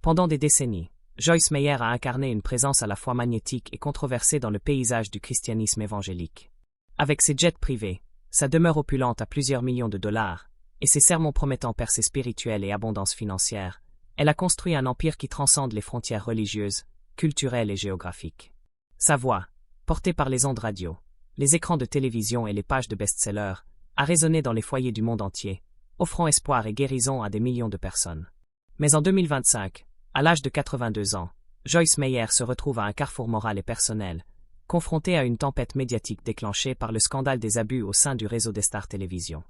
Pendant des décennies, Joyce Meyer a incarné une présence à la fois magnétique et controversée dans le paysage du christianisme évangélique. Avec ses jets privés, sa demeure opulente à plusieurs millions de dollars, et ses sermons promettant percées spirituelles et abondance financière, elle a construit un empire qui transcende les frontières religieuses, culturelles et géographiques. Sa voix, portée par les ondes radio, les écrans de télévision et les pages de best-sellers, a résonné dans les foyers du monde entier, offrant espoir et guérison à des millions de personnes. Mais en 2025, à l'âge de 82 ans, Joyce Meyer se retrouve à un carrefour moral et personnel, confrontée à une tempête médiatique déclenchée par le scandale des abus au sein du réseau des Stars Télévision.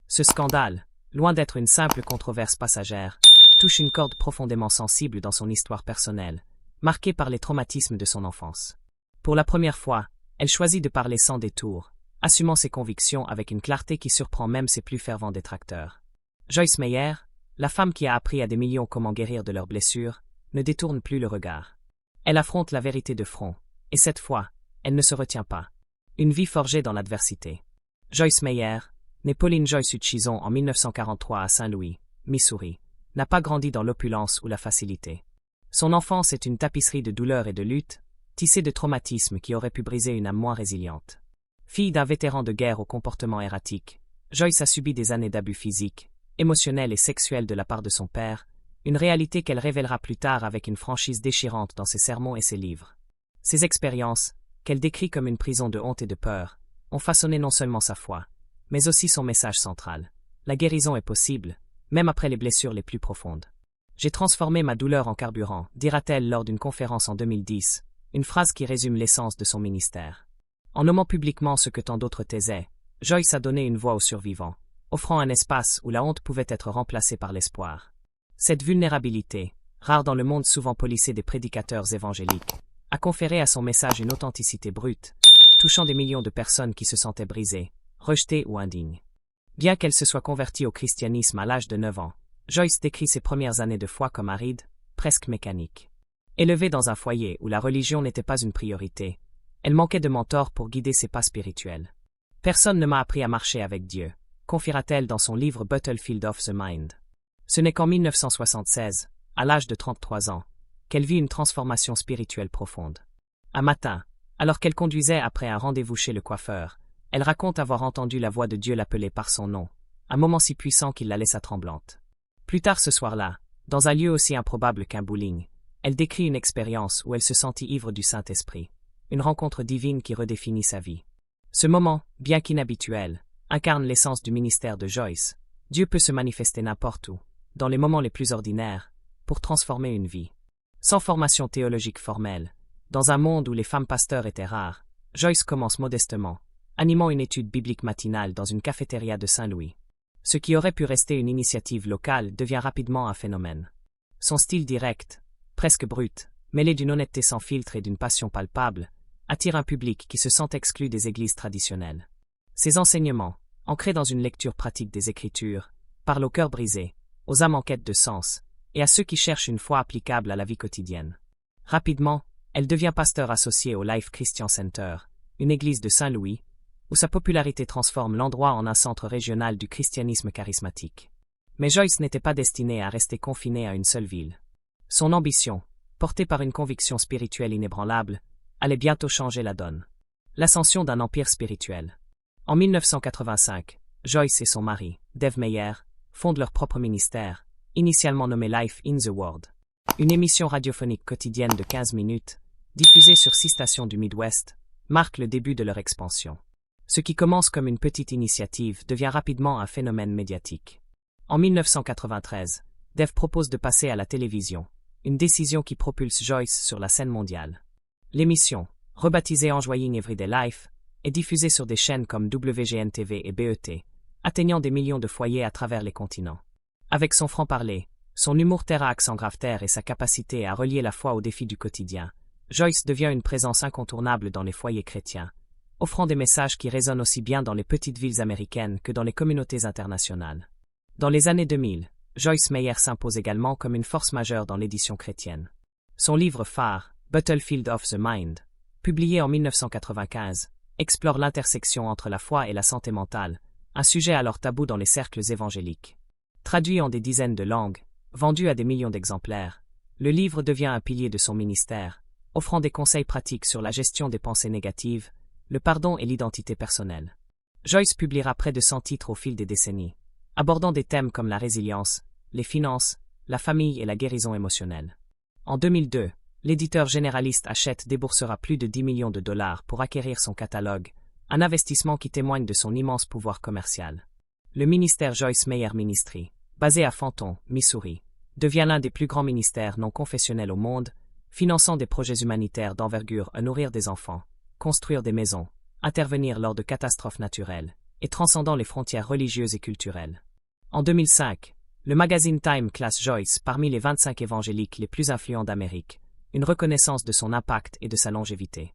Ce scandale, loin d'être une simple controverse passagère, touche une corde profondément sensible dans son histoire personnelle, marquée par les traumatismes de son enfance. Pour la première fois, elle choisit de parler sans détour, assumant ses convictions avec une clarté qui surprend même ses plus fervents détracteurs. Joyce Meyer, la femme qui a appris à des millions comment guérir de leurs blessures, ne détourne plus le regard. Elle affronte la vérité de front, et cette fois, elle ne se retient pas. Une vie forgée dans l'adversité. Joyce Meyer, née Pauline Joyce Hutchison en 1943 à Saint-Louis, Missouri, n'a pas grandi dans l'opulence ou la facilité. Son enfance est une tapisserie de douleurs et de luttes, tissée de traumatismes qui auraient pu briser une âme moins résiliente. Fille d'un vétéran de guerre au comportement erratique, Joyce a subi des années d'abus physiques, émotionnels et sexuels de la part de son père, une réalité qu'elle révélera plus tard avec une franchise déchirante dans ses sermons et ses livres. Ces expériences, qu'elle décrit comme une prison de honte et de peur, ont façonné non seulement sa foi, mais aussi son message central. La guérison est possible, même après les blessures les plus profondes. J'ai transformé ma douleur en carburant, dira-t-elle lors d'une conférence en 2010, une phrase qui résume l'essence de son ministère. En nommant publiquement ce que tant d'autres taisaient, Joyce a donné une voix aux survivants, offrant un espace où la honte pouvait être remplacée par l'espoir. Cette vulnérabilité, rare dans le monde souvent policé des prédicateurs évangéliques, a conféré à son message une authenticité brute, touchant des millions de personnes qui se sentaient brisées, rejetées ou indignes. Bien qu'elle se soit convertie au christianisme à l'âge de 9 ans, Joyce décrit ses premières années de foi comme arides, presque mécaniques. Élevée dans un foyer où la religion n'était pas une priorité, elle manquait de mentors pour guider ses pas spirituels. Personne ne m'a appris à marcher avec Dieu, confiera-t-elle dans son livre Battlefield of the Mind. Ce n'est qu'en 1976, à l'âge de 33 ans, qu'elle vit une transformation spirituelle profonde. Un matin, alors qu'elle conduisait après un rendez-vous chez le coiffeur, elle raconte avoir entendu la voix de Dieu l'appeler par son nom, un moment si puissant qu'il la laissa tremblante. Plus tard ce soir-là, dans un lieu aussi improbable qu'un bowling, elle décrit une expérience où elle se sentit ivre du Saint-Esprit, une rencontre divine qui redéfinit sa vie. Ce moment, bien qu'inhabituel, incarne l'essence du ministère de Joyce. Dieu peut se manifester n'importe où, dans les moments les plus ordinaires, pour transformer une vie. Sans formation théologique formelle, dans un monde où les femmes pasteurs étaient rares, Joyce commence modestement, animant une étude biblique matinale dans une cafétéria de Saint-Louis. Ce qui aurait pu rester une initiative locale devient rapidement un phénomène. Son style direct, presque brut, mêlé d'une honnêteté sans filtre et d'une passion palpable, attire un public qui se sent exclu des églises traditionnelles. Ses enseignements, ancrés dans une lecture pratique des Écritures, parlent aux cœurs brisés, aux âmes en quête de sens, et à ceux qui cherchent une foi applicable à la vie quotidienne. Rapidement, elle devient pasteur associé au Life Christian Center, une église de Saint-Louis, où sa popularité transforme l'endroit en un centre régional du christianisme charismatique. Mais Joyce n'était pas destinée à rester confinée à une seule ville. Son ambition, portée par une conviction spirituelle inébranlable, allait bientôt changer la donne. L'ascension d'un empire spirituel. En 1985, Joyce et son mari, Dave Meyer, fondent leur propre ministère, initialement nommé Life in the Word. Une émission radiophonique quotidienne de 15 minutes, diffusée sur 6 stations du Midwest, marque le début de leur expansion. Ce qui commence comme une petite initiative devient rapidement un phénomène médiatique. En 1993, Dave propose de passer à la télévision, une décision qui propulse Joyce sur la scène mondiale. L'émission, rebaptisée Enjoying Everyday Life, est diffusée sur des chaînes comme WGN-TV et BET, atteignant des millions de foyers à travers les continents. Avec son franc-parler, son humour terre à accent grave-terre et sa capacité à relier la foi aux défis du quotidien, Joyce devient une présence incontournable dans les foyers chrétiens, offrant des messages qui résonnent aussi bien dans les petites villes américaines que dans les communautés internationales. Dans les années 2000, Joyce Meyer s'impose également comme une force majeure dans l'édition chrétienne. Son livre phare, Battlefield of the Mind, publié en 1995, explore l'intersection entre la foi et la santé mentale, un sujet alors tabou dans les cercles évangéliques. Traduit en des dizaines de langues, vendu à des millions d'exemplaires, Le livre devient un pilier de son ministère, offrant des conseils pratiques sur la gestion des pensées négatives, le pardon et l'identité personnelle. Joyce publiera près de 100 titres au fil des décennies, abordant des thèmes comme la résilience, les finances, la famille et la guérison émotionnelle. En 2002, l'éditeur généraliste Hachette déboursera plus de 10 millions de dollars pour acquérir son catalogue, un investissement qui témoigne de son immense pouvoir commercial. Le ministère Joyce Meyer Ministry, basé à Fenton, Missouri, devient l'un des plus grands ministères non confessionnels au monde, finançant des projets humanitaires d'envergure à nourrir des enfants, construire des maisons, intervenir lors de catastrophes naturelles, et transcendant les frontières religieuses et culturelles. En 2005, le magazine Time classe Joyce parmi les 25 évangéliques les plus influents d'Amérique, une reconnaissance de son impact et de sa longévité.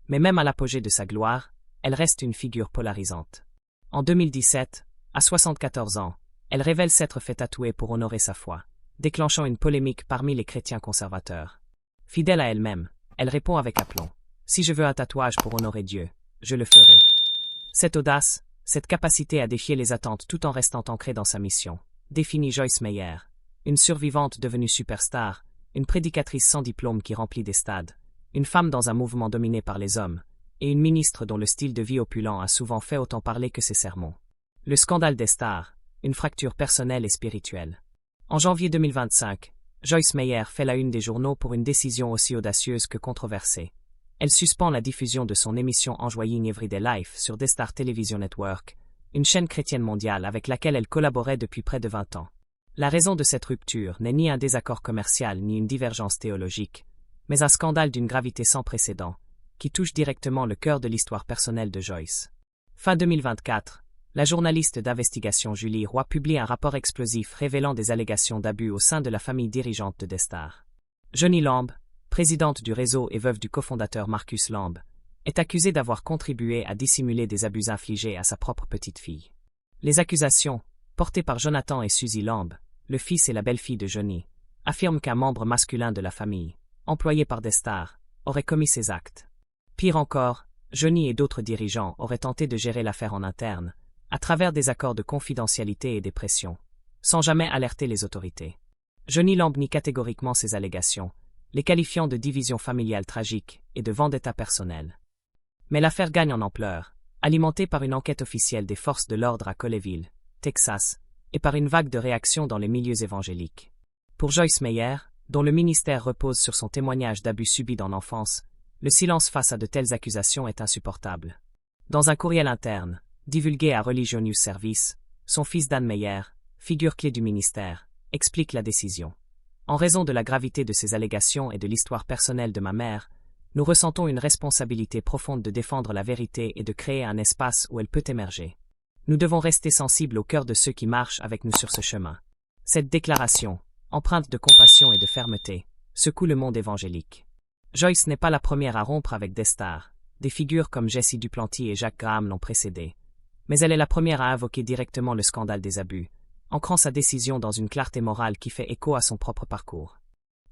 Mais même à l'apogée de sa gloire, elle reste une figure polarisante. En 2017, à 74 ans, elle révèle s'être fait tatouer pour honorer sa foi, déclenchant une polémique parmi les chrétiens conservateurs. Fidèle à elle-même, elle répond avec aplomb : « Si je veux un tatouage pour honorer Dieu, je le ferai. » Cette audace, cette capacité à défier les attentes tout en restant ancrée dans sa mission, définit Joyce Meyer, une survivante devenue superstar, une prédicatrice sans diplôme qui remplit des stades, une femme dans un mouvement dominé par les hommes, et une ministre dont le style de vie opulent a souvent fait autant parler que ses sermons. Le scandale des stars, une fracture personnelle et spirituelle. En janvier 2025, Joyce Meyer fait la une des journaux pour une décision aussi audacieuse que controversée. Elle suspend la diffusion de son émission Enjoying Everyday Life sur Destar Television Network, une chaîne chrétienne mondiale avec laquelle elle collaborait depuis près de 20 ans. La raison de cette rupture n'est ni un désaccord commercial ni une divergence théologique, mais un scandale d'une gravité sans précédent, qui touche directement le cœur de l'histoire personnelle de Joyce. Fin 2024, la journaliste d'investigation Julie Roy publie un rapport explosif révélant des allégations d'abus au sein de la famille dirigeante de Destar. Johnny Lamb, présidente du réseau et veuve du cofondateur Marcus Lamb, est accusée d'avoir contribué à dissimuler des abus infligés à sa propre petite-fille. Les accusations, portées par Jonathan et Suzy Lamb, le fils et la belle-fille de Johnny, affirment qu'un membre masculin de la famille, employé par Destar, aurait commis ces actes. Pire encore, Johnny et d'autres dirigeants auraient tenté de gérer l'affaire en interne, à travers des accords de confidentialité et des pressions, sans jamais alerter les autorités. Johnny Lamb nie catégoriquement ces allégations, les qualifiant de division familiale tragique et de vendetta personnelle. Mais l'affaire gagne en ampleur, alimentée par une enquête officielle des forces de l'ordre à Colleyville, Texas, et par une vague de réactions dans les milieux évangéliques. Pour Joyce Meyer, dont le ministère repose sur son témoignage d'abus subis dans l'enfance, le silence face à de telles accusations est insupportable. Dans un courriel interne, divulgué à Religion News Service, son fils Dan Meyer, figure clé du ministère, explique la décision. En raison de la gravité de ces allégations et de l'histoire personnelle de ma mère, nous ressentons une responsabilité profonde de défendre la vérité et de créer un espace où elle peut émerger. Nous devons rester sensibles au cœur de ceux qui marchent avec nous sur ce chemin. Cette déclaration, empreinte de compassion et de fermeté, secoue le monde évangélique. Joyce n'est pas la première à rompre avec des stars, des figures comme Jesse Duplantis et Jacques Graham l'ont précédée. Mais elle est la première à invoquer directement le scandale des abus, ancrant sa décision dans une clarté morale qui fait écho à son propre parcours.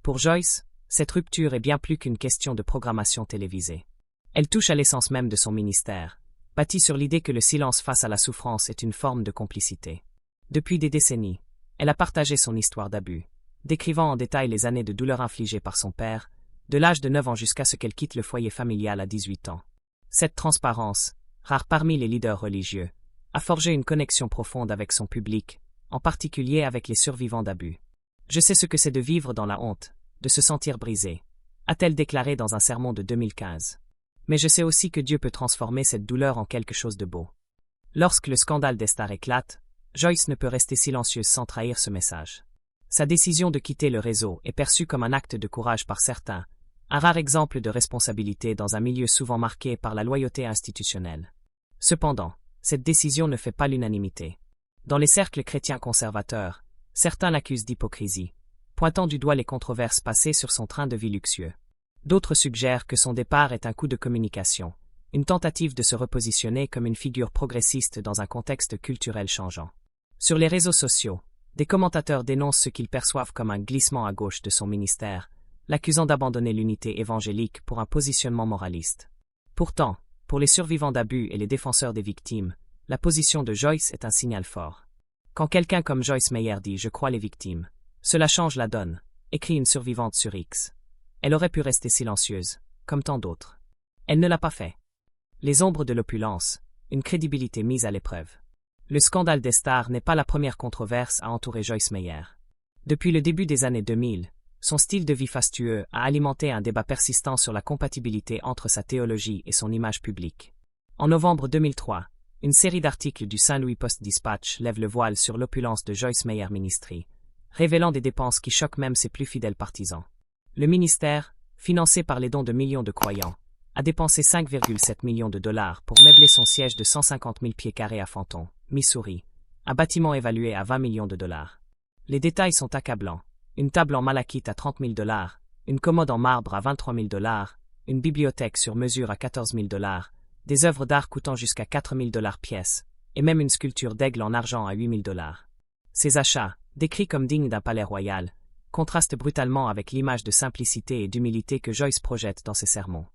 Pour Joyce, cette rupture est bien plus qu'une question de programmation télévisée. Elle touche à l'essence même de son ministère, bâtie sur l'idée que le silence face à la souffrance est une forme de complicité. Depuis des décennies, elle a partagé son histoire d'abus, décrivant en détail les années de douleur infligées par son père, de l'âge de 9 ans jusqu'à ce qu'elle quitte le foyer familial à 18 ans. Cette transparence, rare parmi les leaders religieux, a forgé une connexion profonde avec son public, en particulier avec les survivants d'abus. « Je sais ce que c'est de vivre dans la honte, de se sentir brisé », a-t-elle déclaré dans un sermon de 2015. Mais je sais aussi que Dieu peut transformer cette douleur en quelque chose de beau. Lorsque le scandale des stars éclate, Joyce ne peut rester silencieuse sans trahir ce message. Sa décision de quitter le réseau est perçue comme un acte de courage par certains, un rare exemple de responsabilité dans un milieu souvent marqué par la loyauté institutionnelle. Cependant, cette décision ne fait pas l'unanimité. Dans les cercles chrétiens conservateurs, certains l'accusent d'hypocrisie, pointant du doigt les controverses passées sur son train de vie luxueux. D'autres suggèrent que son départ est un coup de communication, une tentative de se repositionner comme une figure progressiste dans un contexte culturel changeant. Sur les réseaux sociaux, des commentateurs dénoncent ce qu'ils perçoivent comme un glissement à gauche de son ministère, l'accusant d'abandonner l'unité évangélique pour un positionnement moraliste. Pourtant, pour les survivants d'abus et les défenseurs des victimes, la position de Joyce est un signal fort. Quand quelqu'un comme Joyce Meyer dit « Je crois les victimes », cela change la donne, écrit une survivante sur X. Elle aurait pu rester silencieuse, comme tant d'autres. Elle ne l'a pas fait. Les ombres de l'opulence, une crédibilité mise à l'épreuve. Le scandale des stars n'est pas la première controverse à entourer Joyce Meyer. Depuis le début des années 2000, son style de vie fastueux a alimenté un débat persistant sur la compatibilité entre sa théologie et son image publique. En novembre 2003, une série d'articles du Saint Louis Post-Dispatch lève le voile sur l'opulence de Joyce Meyer Ministry, révélant des dépenses qui choquent même ses plus fidèles partisans. Le ministère, financé par les dons de millions de croyants, a dépensé 5,7 millions de dollars pour meubler son siège de 150 000 pieds carrés à Fenton, Missouri, un bâtiment évalué à 20 millions de dollars. Les détails sont accablants. Une table en malachite à 30 000 dollars, une commode en marbre à 23 000 dollars, une bibliothèque sur mesure à 14 000 dollars, des œuvres d'art coûtant jusqu'à 4 000 dollars pièce, et même une sculpture d'aigle en argent à 8 000 dollars. Ces achats, décrits comme dignes d'un palais royal, contrastent brutalement avec l'image de simplicité et d'humilité que Joyce projette dans ses sermons.